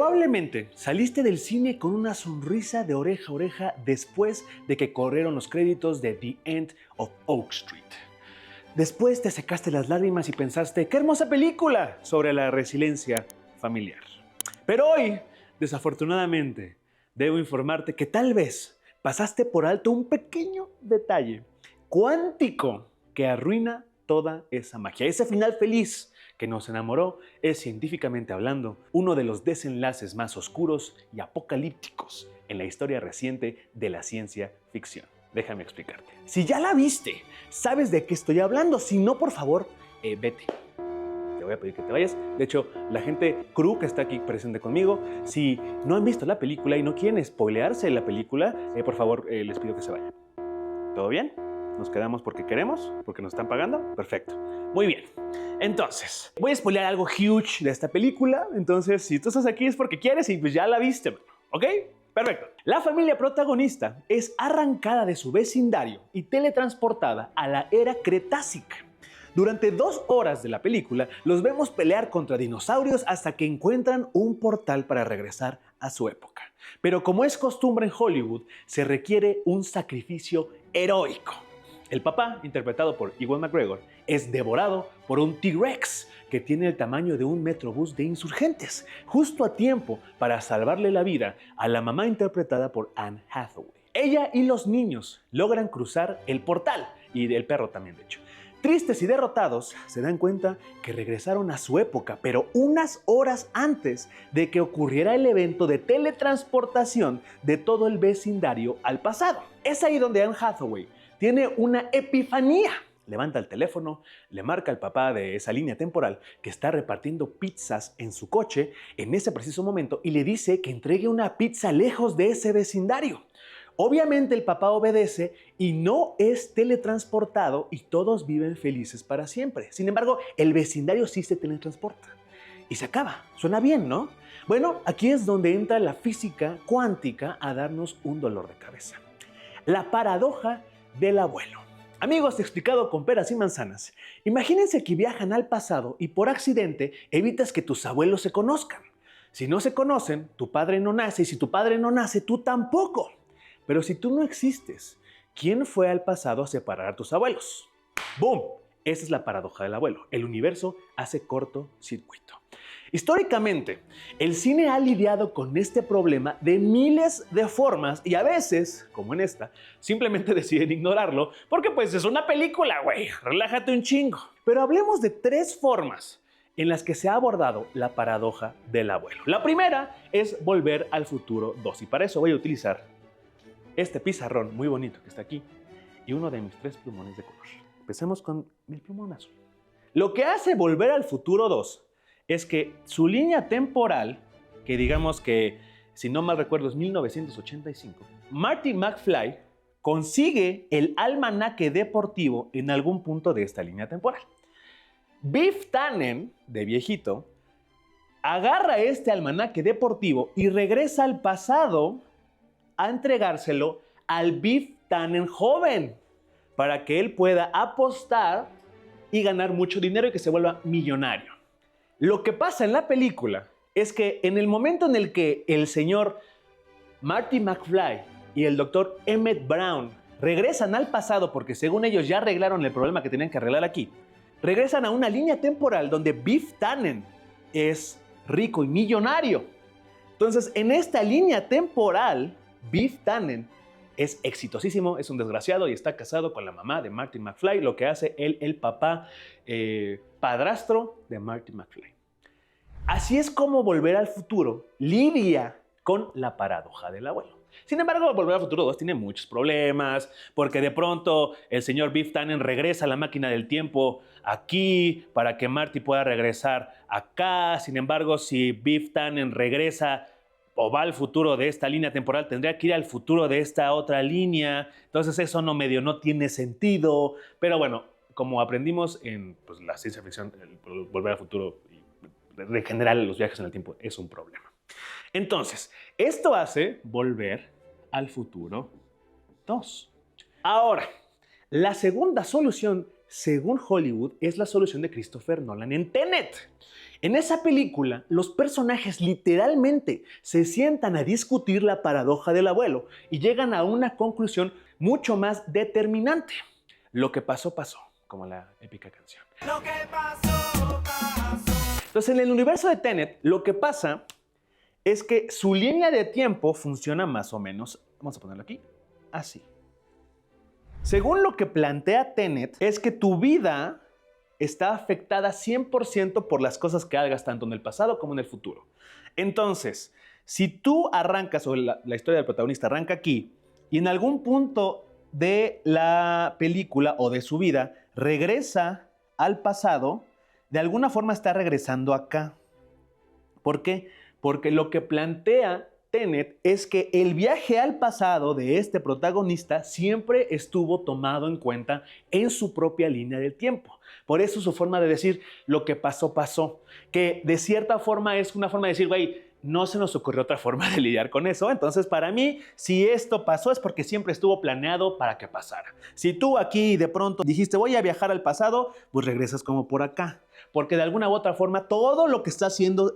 Probablemente saliste del cine con una sonrisa de oreja a oreja después de que corrieron los créditos de The End of Oak Street. Después te secaste las lágrimas y pensaste, ¡qué hermosa película! Sobre la resiliencia familiar. Pero hoy, desafortunadamente, debo informarte que tal vez pasaste por alto un pequeño detalle cuántico que arruina toda esa magia. Ese final feliz que nos enamoró es, científicamente hablando, uno de los desenlaces más oscuros y apocalípticos en la historia reciente de la ciencia ficción. Déjame explicarte. Si ya la viste, sabes de qué estoy hablando. Si no, por favor, vete. Te voy a pedir que te vayas. De hecho, la gente crew que está aquí presente conmigo, si no han visto la película y no quieren spoilearse la película, por favor, les pido que se vayan. ¿Todo bien? ¿Nos quedamos porque queremos? ¿Porque nos están pagando? Perfecto. Muy bien. Entonces, voy a spoilear algo huge de esta película. Entonces, si tú estás aquí es porque quieres y pues ya la viste, ¿ok? Perfecto. La familia protagonista es arrancada de su vecindario y teletransportada a la era Cretácica. Durante 2 horas de la película, los vemos pelear contra dinosaurios hasta que encuentran un portal para regresar a su época. Pero como es costumbre en Hollywood, se requiere un sacrificio heroico. El papá, interpretado por Ewan McGregor, es devorado por un T-Rex que tiene el tamaño de un metrobús de insurgentes, justo a tiempo para salvarle la vida a la mamá interpretada por Anne Hathaway. Ella y los niños logran cruzar el portal, y el perro también, de hecho. Tristes y derrotados, se dan cuenta que regresaron a su época, pero unas horas antes de que ocurriera el evento de teletransportación de todo el vecindario al pasado. Es ahí donde Anne Hathaway tiene una epifanía. Levanta el teléfono, le marca al papá de esa línea temporal que está repartiendo pizzas en su coche en ese preciso momento y le dice que entregue una pizza lejos de ese vecindario. Obviamente el papá obedece y no es teletransportado y todos viven felices para siempre. Sin embargo, el vecindario sí se teletransporta y se acaba. Suena bien, ¿no? Bueno, aquí es donde entra la física cuántica a darnos un dolor de cabeza. La paradoja del abuelo. Amigos, explicado con peras y manzanas. Imagínense que viajan al pasado y por accidente evitas que tus abuelos se conozcan. Si no se conocen, tu padre no nace y si tu padre no nace, tú tampoco. Pero si tú no existes, ¿quién fue al pasado a separar a tus abuelos? ¡Boom! Esa es la paradoja del abuelo. El universo hace cortocircuito. Históricamente, el cine ha lidiado con este problema de miles de formas y a veces, como en esta, simplemente deciden ignorarlo porque pues es una película, güey, relájate un chingo. Pero hablemos de 3 formas en las que se ha abordado la paradoja del abuelo. La primera es Volver al Futuro 2 y para eso voy a utilizar este pizarrón muy bonito que está aquí y uno de mis 3 plumones de color. Empecemos con el plumón azul. Lo que hace Volver al Futuro 2 es que su línea temporal, que digamos que, si no mal recuerdo, es 1985, Marty McFly consigue el almanaque deportivo en algún punto de esta línea temporal. Biff Tannen, de viejito, agarra este almanaque deportivo y regresa al pasado a entregárselo al Biff Tannen joven para que él pueda apostar y ganar mucho dinero y que se vuelva millonario. Lo que pasa en la película es que en el momento en el que el señor Marty McFly y el doctor Emmett Brown regresan al pasado porque según ellos ya arreglaron el problema que tenían que arreglar aquí, regresan a una línea temporal donde Biff Tannen es rico y millonario. Entonces, en esta línea temporal, Biff Tannen es exitosísimo, es un desgraciado y está casado con la mamá de Marty McFly, lo que hace él el papá padrastro de Marty McFly. Así es como Volver al Futuro lidia con la paradoja del abuelo. Sin embargo, Volver al Futuro 2 tiene muchos problemas, porque de pronto el señor Biff Tannen regresa a la máquina del tiempo aquí para que Marty pueda regresar acá. Sin embargo, si Biff Tannen regresa o va al futuro de esta línea temporal, tendría que ir al futuro de esta otra línea. Entonces eso no tiene sentido. Pero bueno, como aprendimos en la ciencia ficción, el Volver al Futuro y en general los viajes en el tiempo es un problema. Entonces, esto hace Volver al Futuro 2. Ahora, la segunda solución, según Hollywood, es la solución de Christopher Nolan en Tenet. En esa película, los personajes literalmente se sientan a discutir la paradoja del abuelo y llegan a una conclusión mucho más determinante. Lo que pasó, pasó, como la épica canción. Lo que pasó, pasó. Entonces, en el universo de Tenet, lo que pasa es que su línea de tiempo funciona más o menos, vamos a ponerlo aquí, así. Según lo que plantea Tenet, es que tu vida está afectada 100% por las cosas que hagas tanto en el pasado como en el futuro. Entonces, si tú arrancas, o la historia del protagonista arranca aquí, y en algún punto de la película o de su vida regresa al pasado, de alguna forma está regresando acá. ¿Por qué? Porque lo que plantea Tenet es que el viaje al pasado de este protagonista siempre estuvo tomado en cuenta en su propia línea del tiempo. Por eso su forma de decir lo que pasó, pasó. Que de cierta forma es una forma de decir, güey, no se nos ocurrió otra forma de lidiar con eso. Entonces, para mí, si esto pasó es porque siempre estuvo planeado para que pasara. Si tú aquí de pronto dijiste, voy a viajar al pasado, pues regresas como por acá. Porque de alguna u otra forma, todo lo que estás haciendo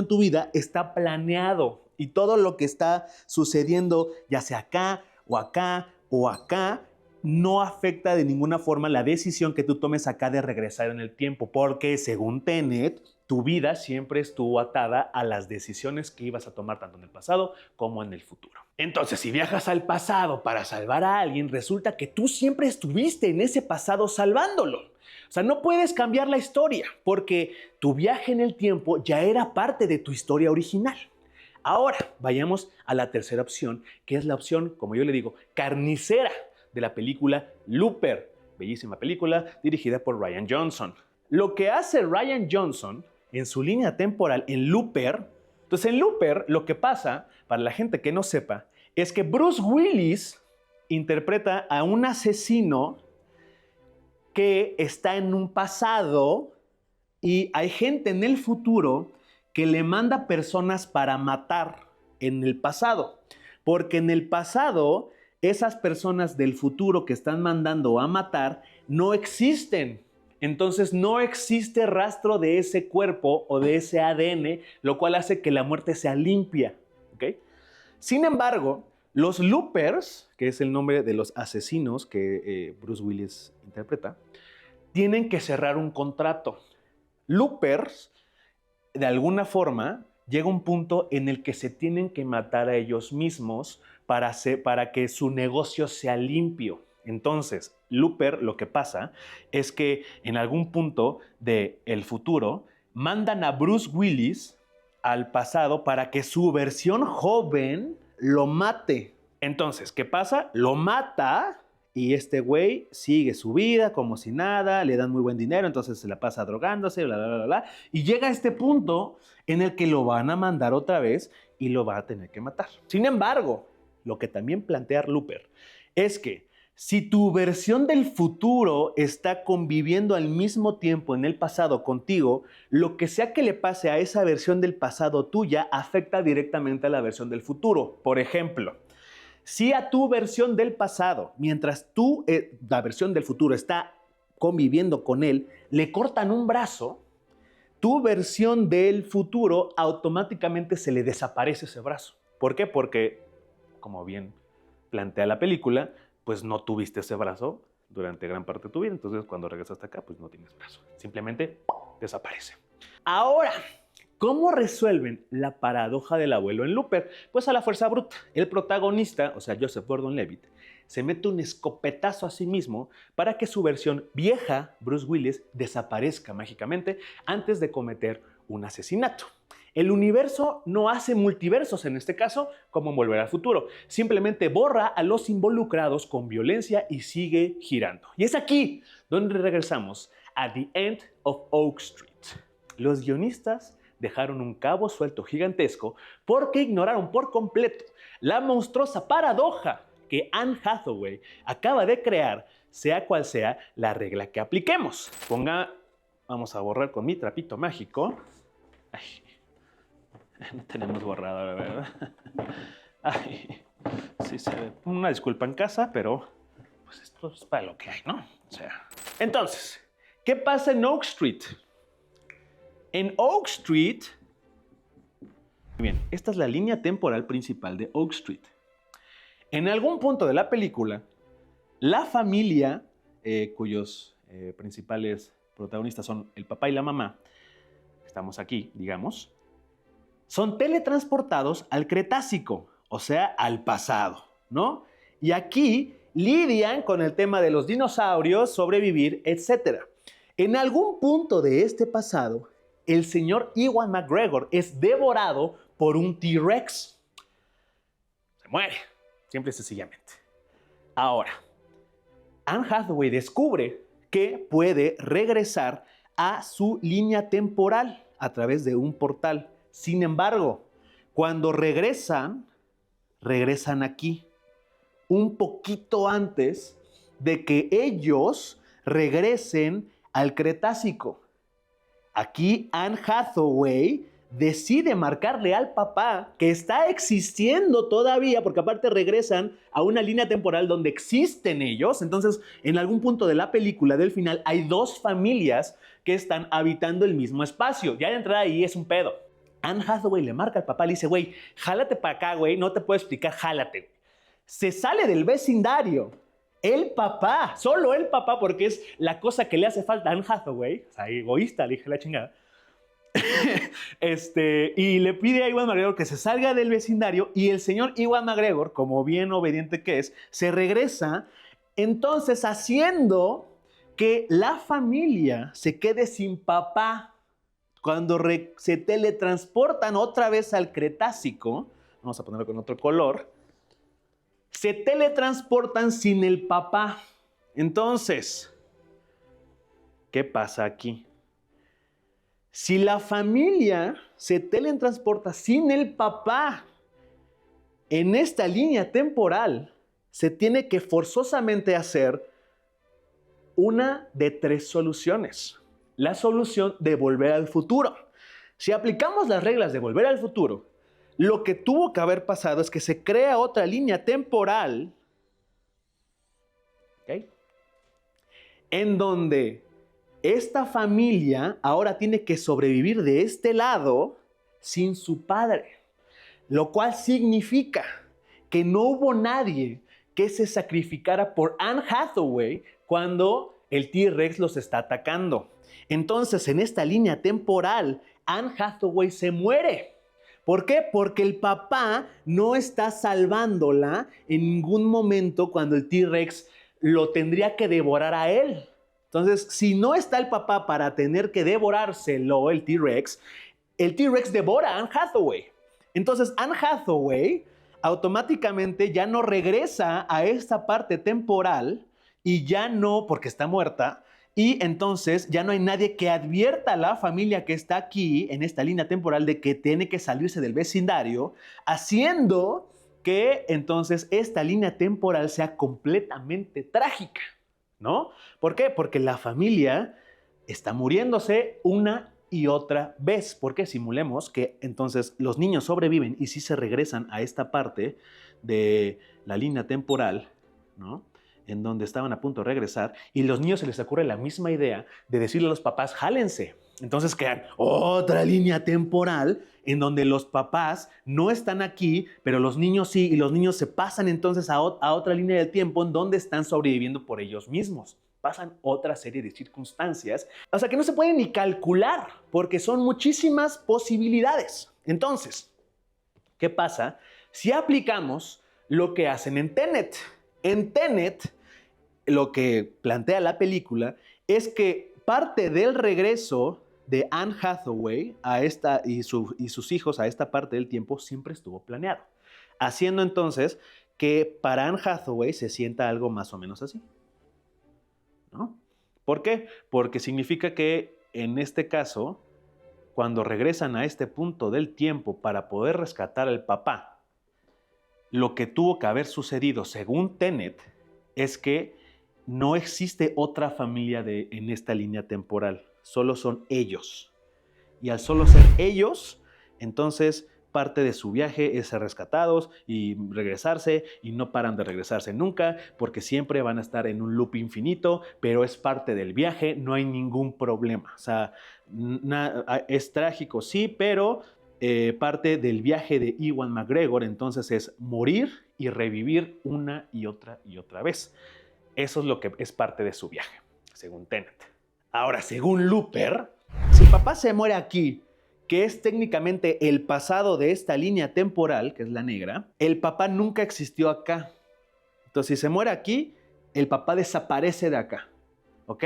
en tu vida está planeado. Y todo lo que está sucediendo, ya sea acá o acá o acá, no afecta de ninguna forma la decisión que tú tomes acá de regresar en el tiempo. Porque según Tenet, tu vida siempre estuvo atada a las decisiones que ibas a tomar tanto en el pasado como en el futuro. Entonces, si viajas al pasado para salvar a alguien, resulta que tú siempre estuviste en ese pasado salvándolo. O sea, no puedes cambiar la historia porque tu viaje en el tiempo ya era parte de tu historia original. Ahora, vayamos a la tercera opción, que es la opción, como yo le digo, carnicera de la película Looper. Bellísima película dirigida por Rian Johnson. Lo que hace Rian Johnson en su línea temporal en Looper, entonces en Looper lo que pasa, para la gente que no sepa, es que Bruce Willis interpreta a un asesino que está en un pasado y hay gente en el futuro que le manda personas para matar en el pasado. Porque en el pasado, esas personas del futuro que están mandando a matar no existen. Entonces no existe rastro de ese cuerpo o de ese ADN, lo cual hace que la muerte sea limpia. ¿Okay? Sin embargo, los Loopers, que es el nombre de los asesinos que Bruce Willis interpreta, tienen que cerrar un contrato. Loopers, de alguna forma, llega un punto en el que se tienen que matar a ellos mismos para que su negocio sea limpio. Entonces, Looper, lo que pasa es que en algún punto del futuro mandan a Bruce Willis al pasado para que su versión joven lo mate. Entonces, ¿qué pasa? Lo mata. Y este güey sigue su vida como si nada, le dan muy buen dinero, entonces se la pasa drogándose, bla, bla, bla, bla. Y llega a este punto en el que lo van a mandar otra vez y lo va a tener que matar. Sin embargo, lo que también plantea Looper es que si tu versión del futuro está conviviendo al mismo tiempo en el pasado contigo, lo que sea que le pase a esa versión del pasado tuya afecta directamente a la versión del futuro. Por ejemplo, si a tu versión del pasado, mientras tú, la versión del futuro, está conviviendo con él, le cortan un brazo, tu versión del futuro automáticamente se le desaparece ese brazo. ¿Por qué? Porque, como bien plantea la película, pues no tuviste ese brazo durante gran parte de tu vida. Entonces, cuando regresas acá, pues no tienes brazo. Simplemente desaparece. Ahora, ¿cómo resuelven la paradoja del abuelo en Looper? Pues a la fuerza bruta. El protagonista, o sea, Joseph Gordon-Levitt, se mete un escopetazo a sí mismo para que su versión vieja, Bruce Willis, desaparezca mágicamente antes de cometer un asesinato. El universo no hace multiversos en este caso, como en Volver al Futuro. Simplemente borra a los involucrados con violencia y sigue girando. Y es aquí donde regresamos a The End of Oak Street. Los guionistas dejaron un cabo suelto gigantesco porque ignoraron por completo la monstruosa paradoja que Anne Hathaway acaba de crear, sea cual sea la regla que apliquemos. Vamos a borrar con mi trapito mágico. Ay, no tenemos borrador, ¿verdad? Ay, sí se ve. Una disculpa en casa, pero pues esto es para lo que hay, ¿no? O sea. Entonces, ¿qué pasa en Oak Street? En Oak Street, bien, esta es la línea temporal principal de Oak Street. En algún punto de la película, la familia, cuyos principales protagonistas son el papá y la mamá, estamos aquí, digamos, son teletransportados al Cretácico, o sea, al pasado, ¿no? Y aquí lidian con el tema de los dinosaurios, sobrevivir, etc. En algún punto de este pasado, el señor Ewan McGregor es devorado por un T-Rex. Se muere, simple y sencillamente. Ahora, Anne Hathaway descubre que puede regresar a su línea temporal a través de un portal. Sin embargo, cuando regresan aquí, un poquito antes de que ellos regresen al Cretácico. Aquí Anne Hathaway decide marcarle al papá que está existiendo todavía, porque aparte regresan a una línea temporal donde existen ellos. Entonces, en algún punto de la película, del final, hay dos familias que están habitando el mismo espacio. Ya de entrada ahí es un pedo. Anne Hathaway le marca al papá y le dice, güey, jálate para acá, güey, no te puedo explicar, jálate. Se sale del vecindario. El papá, solo el papá, porque es la cosa que le hace falta a Anne Hathaway, o sea, egoísta, le dije la chingada, y le pide a Ewan McGregor que se salga del vecindario y el señor Ewan McGregor, como bien obediente que es, se regresa, entonces haciendo que la familia se quede sin papá. Cuando se teletransportan otra vez al Cretácico, vamos a ponerlo con otro color, se teletransportan sin el papá. Entonces, ¿qué pasa aquí? Si la familia se teletransporta sin el papá en esta línea temporal, se tiene que forzosamente hacer una de tres soluciones. La solución de Volver al Futuro. Si aplicamos las reglas de Volver al Futuro, lo que tuvo que haber pasado es que se crea otra línea temporal, ¿ok?, en donde esta familia ahora tiene que sobrevivir de este lado sin su padre, lo cual significa que no hubo nadie que se sacrificara por Anne Hathaway cuando el T-Rex los está atacando. Entonces, en esta línea temporal, Anne Hathaway se muere. ¿Por qué? Porque el papá no está salvándola en ningún momento cuando el T-Rex lo tendría que devorar a él. Entonces, si no está el papá para tener que devorárselo el T-Rex devora a Anne Hathaway. Entonces, Anne Hathaway automáticamente ya no regresa a esta parte temporal y ya no, porque está muerta, y entonces ya no hay nadie que advierta a la familia que está aquí en esta línea temporal de que tiene que salirse del vecindario, haciendo que entonces esta línea temporal sea completamente trágica, ¿no? ¿Por qué? Porque la familia está muriéndose una y otra vez, porque simulemos que entonces los niños sobreviven y sí se regresan a esta parte de la línea temporal, ¿no?, en donde estaban a punto de regresar, y los niños se les ocurre la misma idea de decirle a los papás, jálense. Entonces crean otra línea temporal en donde los papás no están aquí, pero los niños sí, y los niños se pasan entonces a otra línea del tiempo en donde están sobreviviendo por ellos mismos. Pasan otra serie de circunstancias, o sea, que no se pueden ni calcular, porque son muchísimas posibilidades. Entonces, ¿qué pasa si aplicamos lo que hacen en Tenet? En Tenet, lo que plantea la película es que parte del regreso de Anne Hathaway a esta y sus hijos a esta parte del tiempo siempre estuvo planeado, haciendo entonces que para Anne Hathaway se sienta algo más o menos así, ¿no? ¿Por qué? Porque significa que en este caso, cuando regresan a este punto del tiempo para poder rescatar al papá, lo que tuvo que haber sucedido según Tenet es que no existe otra familia en esta línea temporal, solo son ellos. Y al solo ser ellos, entonces parte de su viaje es ser rescatados y regresarse, y no paran de regresarse nunca, porque siempre van a estar en un loop infinito, pero es parte del viaje, no hay ningún problema. O sea, Es trágico, sí, pero parte del viaje de Ewan McGregor, entonces es morir y revivir una y otra vez. Eso es lo que es parte de su viaje, según Tenet. Ahora, según Looper, si el papá se muere aquí, que es técnicamente el pasado de esta línea temporal, que es la negra, el papá nunca existió acá. Entonces, si se muere aquí, el papá desaparece de acá. ¿Ok?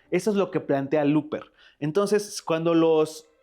Eso es lo que plantea Looper. Entonces, cuando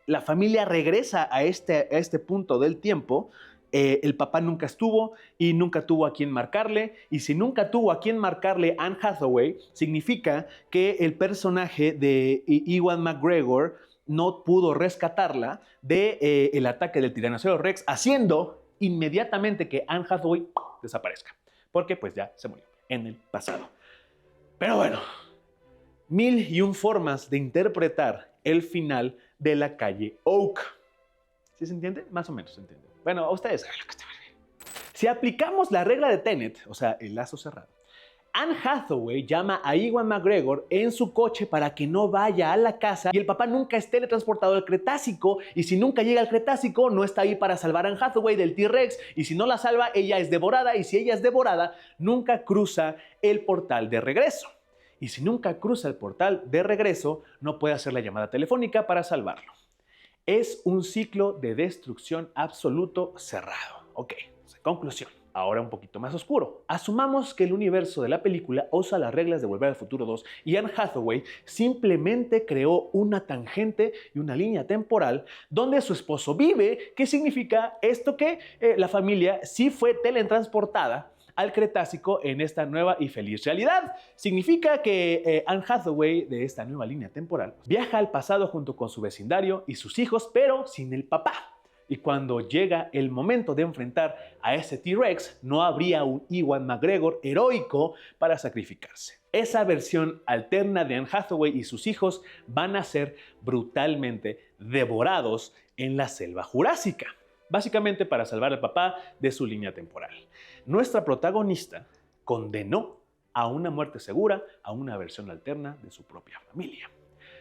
la familia regresa a este punto del tiempo, el papá nunca estuvo y nunca tuvo a quien marcarle. Y si nunca tuvo a quien marcarle Anne Hathaway, significa que el personaje de Ewan McGregor no pudo rescatarla del ataque del tiranosaurio Rex, haciendo inmediatamente que Anne Hathaway desaparezca. Porque pues ya se murió en el pasado. Pero bueno, 1001 formas de interpretar el final de La Calle Oak. ¿Sí se entiende? Más o menos se entiende. Bueno, ustedes saben lo que está bien. Si aplicamos la regla de Tenet, o sea, el lazo cerrado, Anne Hathaway llama a Ewan McGregor en su coche para que no vaya a la casa y el papá nunca es teletransportado al Cretácico, y si nunca llega al Cretácico no está ahí para salvar a Anne Hathaway del T-Rex, y si no la salva ella es devorada, y si ella es devorada nunca cruza el portal de regreso. Y si nunca cruza el portal de regreso no puede hacer la llamada telefónica para salvarlo. Es un ciclo de destrucción absoluto cerrado. Ok, conclusión. Ahora un poquito más oscuro. Asumamos que el universo de la película usa las reglas de Volver al Futuro 2 y Anne Hathaway simplemente creó una tangente y una línea temporal donde su esposo vive, que significa esto que la familia sí fue teletransportada al Cretácico en esta nueva y feliz realidad. Significa que Anne Hathaway de esta nueva línea temporal viaja al pasado junto con su vecindario y sus hijos, pero sin el papá. Y cuando llega el momento de enfrentar a ese T-Rex, no habría un Ewan McGregor heroico para sacrificarse. Esa versión alterna de Anne Hathaway y sus hijos van a ser brutalmente devorados en la selva jurásica, básicamente para salvar al papá de su línea temporal. Nuestra protagonista condenó a una muerte segura a una versión alterna de su propia familia.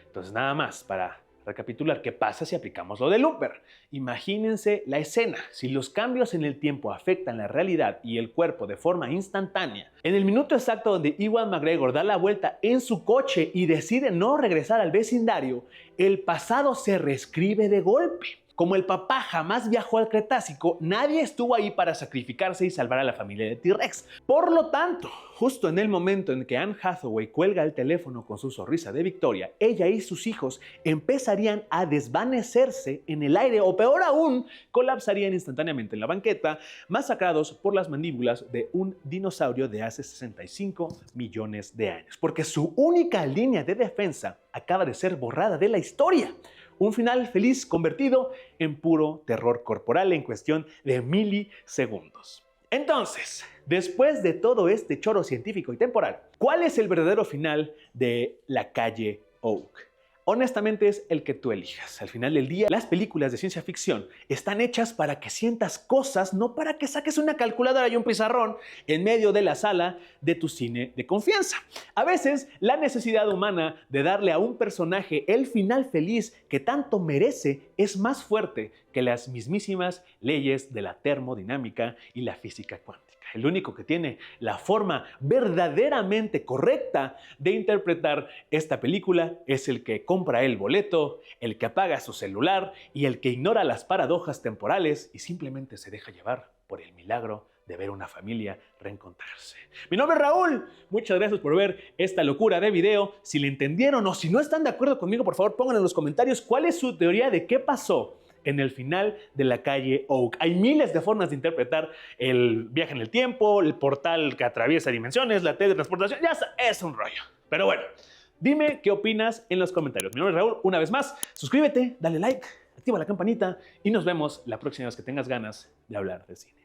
Entonces, nada más para recapitular, ¿qué pasa si aplicamos lo de Looper? Imagínense la escena. Si los cambios en el tiempo afectan la realidad y el cuerpo de forma instantánea, en el minuto exacto donde Ewan McGregor da la vuelta en su coche y decide no regresar al vecindario, el pasado se reescribe de golpe. Como el papá jamás viajó al Cretácico, nadie estuvo ahí para sacrificarse y salvar a la familia de T-Rex. Por lo tanto, justo en el momento en que Anne Hathaway cuelga el teléfono con su sonrisa de victoria, ella y sus hijos empezarían a desvanecerse en el aire, o peor aún, colapsarían instantáneamente en la banqueta, masacrados por las mandíbulas de un dinosaurio de hace 65 millones de años. Porque su única línea de defensa acaba de ser borrada de la historia. Un final feliz convertido en puro terror corporal en cuestión de milisegundos. Entonces, después de todo este choro científico y temporal, ¿cuál es el verdadero final de La Calle Oak? Honestamente es el que tú elijas. Al final del día, las películas de ciencia ficción están hechas para que sientas cosas, no para que saques una calculadora y un pizarrón en medio de la sala de tu cine de confianza. A veces, la necesidad humana de darle a un personaje el final feliz que tanto merece es más fuerte que las mismísimas leyes de la termodinámica y la física cuántica. El único que tiene la forma verdaderamente correcta de interpretar esta película es el que compra el boleto, el que apaga su celular y el que ignora las paradojas temporales y simplemente se deja llevar por el milagro de ver una familia reencontrarse. Mi nombre es Raúl, muchas gracias por ver esta locura de video. Si le entendieron o si no están de acuerdo conmigo, por favor pongan en los comentarios cuál es su teoría de qué pasó en el final de La Calle Oak. Hay miles de formas de interpretar el viaje en el tiempo, el portal que atraviesa dimensiones, la teletransportación, ya es un rollo. Pero bueno, dime qué opinas en los comentarios. Mi nombre es Raúl, una vez más, suscríbete, dale like, activa la campanita y nos vemos la próxima vez que tengas ganas de hablar de cine.